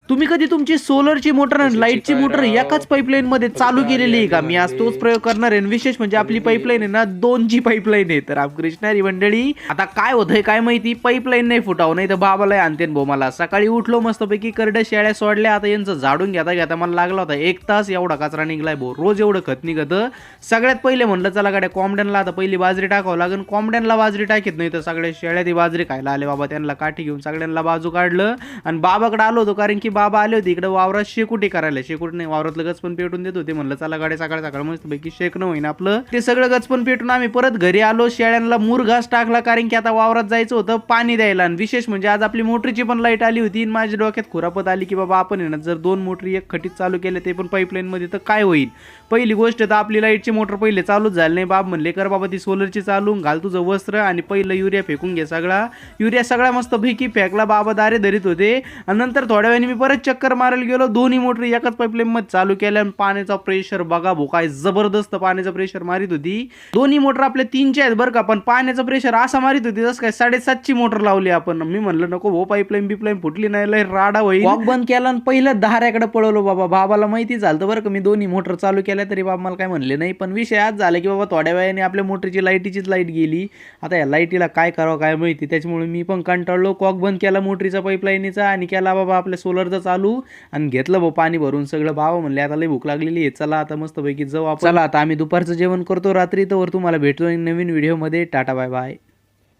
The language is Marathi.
तुम्ही कधी तुमची सोलरची मोटर आणि लाईटची मोटर एकाच पाईपलाईन मध्ये चालू केलेली आहे का? मी आज तोच प्रयोग करणार आहे. विशेष म्हणजे आपली पाईपलाईन आहे ना 2G पाईपलाईन आहे. तर रामकृष्णारी मंडळी, आता काय होतंय काय माहिती, पाईपलाईन नाही फुटावं, नाही तर बाबाला आणतेन भाऊ मला. सकाळी उठलो मस्तपैकी, करड्या शेळ्या सोडल्या, आता यांचं झाडून घेता घेता मला लागला होता 1 तास. एवढा कचरा निघलाय भाऊ, रोज एवढं खत निघतं. सगळ्यात पहिले म्हणलं चला गाड्या कोंबड्यांना आता पहिली बाजरी टाकावं लागेल. कोंबड्यांना बाजरी टाकीत नाही तर सगळ्या शेळ्या ती बाजरी खायला आले. बाबा त्यांना काठी घेऊन सगळ्यांना बाजू काढलं आणि बाबाकडे आलो होतो, कारण की बाबा आले होते इकडे वावरात शेकुटी करायला. शेकुटी नाही, वावरातलं गचपण पेटून देत होते. म्हणलं चला गाडी सकाळ सकाळ मस्तपैकी शेकणं होईन आपलं. ते सगळं गचपण पेटून आम्ही परत घरी आलो. शेळ्यांना मुरघास टाकला, कारण की आता वावरात जायचं होतं पाणी द्यायला. आणि विशेष म्हणजे आज आपली मोटरीची पण लाईट आली होती. माझ्या डोक्यात खुरापत आली की बाबा आपण आहे ना जर 2 मोटरी एक खटीत चालू केल्या ते पण पाईपलाईन मध्ये तर काय होईल. पहिली गोष्ट तर आपली लाईटची मोटर पहिले चालूच झाली नाही. बाब म्हणले कर बाबा ती सोलरची चालून घाल तुझं वस्त्र आणि पहिलं युरिया फेकून घे. युरिया सगळा मस्त पैकी फेकला. बाबा दारे धरीत होते. आणि नंतर थोड्या वेळाने मी परत चक्कर मारायला गेलो. दोन्ही मोटर एकाच पाईपलाईन मध्ये चालू केल्या आणि पाण्याचा प्रेशर बघा भो, काय जबरदस्त पाण्याचा प्रेशर मारित होती. दोन्ही मोटर आपल्या 3च्या आहेत बरं का, पण पाण्याचा प्रेशर असा मारित होती जसं काय 7.5ची मोटर लावली आपण. मी म्हणलं नको भाऊ, पाईपलाईन बिपलाईन फुटली नाही, लय राडा होईल. वॉक बंद केला आणि पहिलं धाऱ्याकडे पळवलो. बाबाला माहिती झालं बरं का मी दोन्ही मोटर चालू केल्या, तरी बाबा मला काय म्हणले नाही. पण विषय आज झाला की बाबा थोड्या वेळाने आपल्या मोटरची लाईटीचीच लाईट गेली. आता या लाईटीला काय करावं काय माहिती. त्याच्यामुळे मी पण कंटाळलो, कॉक बंद केला मोटरीचा पाईपलाईनीचा आणि केला बाबा आपल्या सोलरचा चालू आणि घेतलं भाऊ पाणी भरून सगळं. बाबा म्हणले आता लई भूक लागलेली आहे, चला आता मस्तपैकी जाऊ आपण. चला आता आम्ही दुपारचं जेवण करतो रात्री. तर तुम्हाला भेटतो नवीन व्हिडिओमध्ये. Ta ta bye bye.